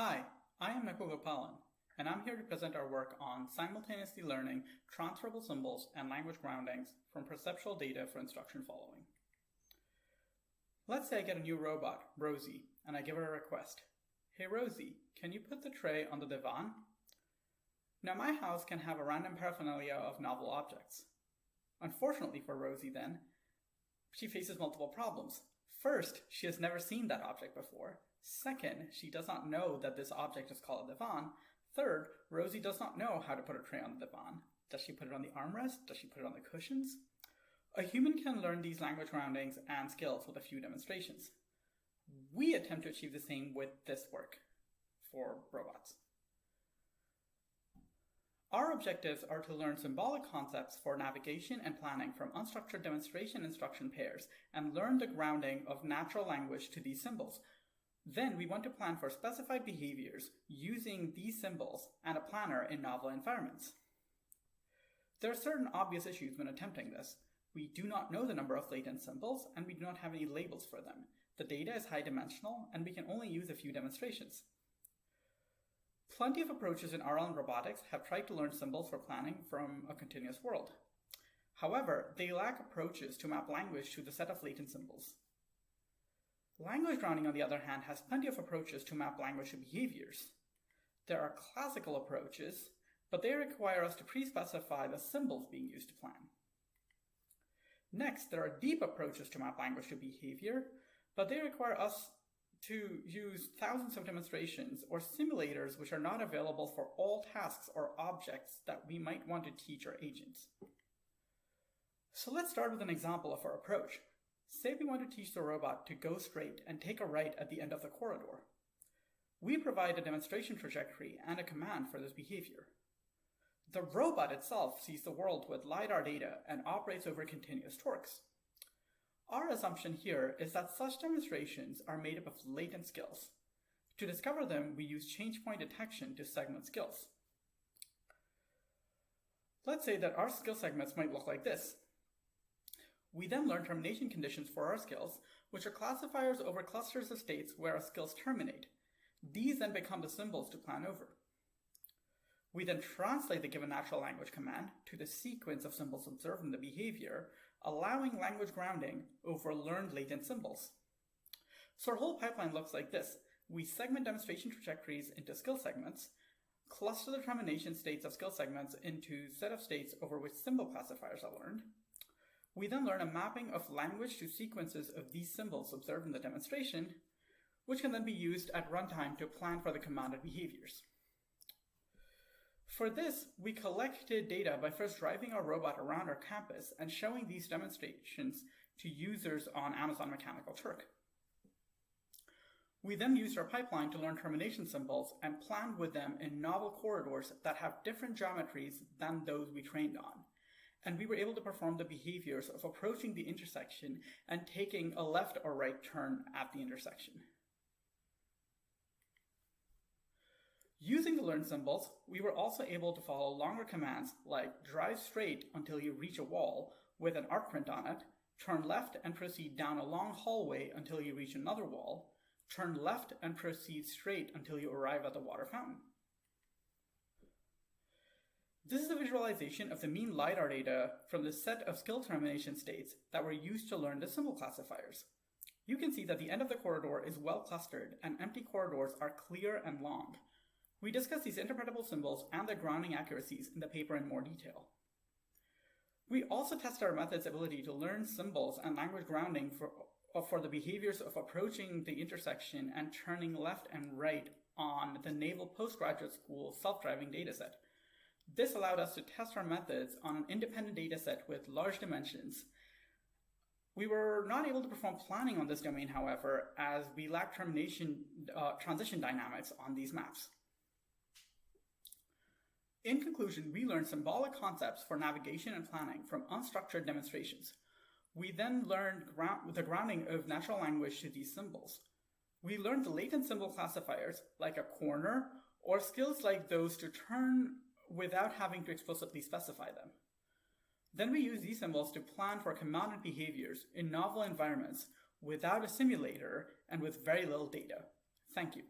Hi, I am Nakul Gopalan, and I'm here to present our work on simultaneously learning transferable symbols and language groundings from perceptual data for instruction following. Let's say I get a new robot, Rosie, and I give her a request. Hey Rosie, can you put the tray on the divan? Now my house can have a random paraphernalia of novel objects. Unfortunately for Rosie then, she faces multiple problems. First, she has never seen that object before. Second, she does not know that this object is called a divan. Third, Rosie does not know how to put a tray on the divan. Does she put it on the armrest? Does she put it on the cushions? A human can learn these language groundings and skills with a few demonstrations. We attempt to achieve the same with this work for robots. Our objectives are to learn symbolic concepts for navigation and planning from unstructured demonstration instruction pairs and learn the grounding of natural language to these symbols. Then we want to plan for specified behaviors using these symbols and a planner in novel environments. There are certain obvious issues when attempting this. We do not know the number of latent symbols and we do not have any labels for them. The data is high dimensional and we can only use a few demonstrations. Plenty of approaches in RL and robotics have tried to learn symbols for planning from a continuous world. However, they lack approaches to map language to the set of latent symbols. Language grounding, on the other hand, has plenty of approaches to map language to behaviors. There are classical approaches, but they require us to pre-specify the symbols being used to plan. Next, there are deep approaches to map language to behavior, but they require us to use thousands of demonstrations or simulators which are not available for all tasks or objects that we might want to teach our agents. So let's start with an example of our approach. Say we want to teach the robot to go straight and take a right at the end of the corridor. We provide a demonstration trajectory and a command for this behavior. The robot itself sees the world with LiDAR data and operates over continuous torques. Our assumption here is that such demonstrations are made up of latent skills. To discover them, we use change point detection to segment skills. Let's say that our skill segments might look like this. We then learn termination conditions for our skills, which are classifiers over clusters of states where our skills terminate. These then become the symbols to plan over. We then translate the given natural language command to the sequence of symbols observed in the behavior, allowing language grounding over learned latent symbols. So our whole pipeline looks like this. We segment demonstration trajectories into skill segments, cluster the termination states of skill segments into a set of states over which symbol classifiers are learned. We then learn a mapping of language to sequences of these symbols observed in the demonstration, which can then be used at runtime to plan for the commanded behaviors. For this, we collected data by first driving our robot around our campus and showing these demonstrations to users on Amazon Mechanical Turk. We then used our pipeline to learn termination symbols and planned with them in novel corridors that have different geometries than those we trained on. And we were able to perform the behaviors of approaching the intersection and taking a left or right turn at the intersection. Using the learned symbols, we were also able to follow longer commands like drive straight until you reach a wall with an arc print on it, turn left and proceed down a long hallway until you reach another wall, turn left and proceed straight until you arrive at the water fountain. This is a visualization of the mean LiDAR data from the set of skill termination states that were used to learn the symbol classifiers. You can see that the end of the corridor is well clustered and empty corridors are clear and long. We discuss these interpretable symbols and their grounding accuracies in the paper in more detail. We also test our method's ability to learn symbols and language grounding for the behaviors of approaching the intersection and turning left and right on the Naval Postgraduate School self-driving dataset. This allowed us to test our methods on an independent dataset with large dimensions. We were not able to perform planning on this domain, however, as we lacked transition dynamics on these maps. In conclusion, we learned symbolic concepts for navigation and planning from unstructured demonstrations. We then learned the grounding of natural language to these symbols. We learned the latent symbol classifiers, like a corner, or skills like those to turn without having to explicitly specify them. Then we use these symbols to plan for commanded behaviors in novel environments without a simulator and with very little data. Thank you.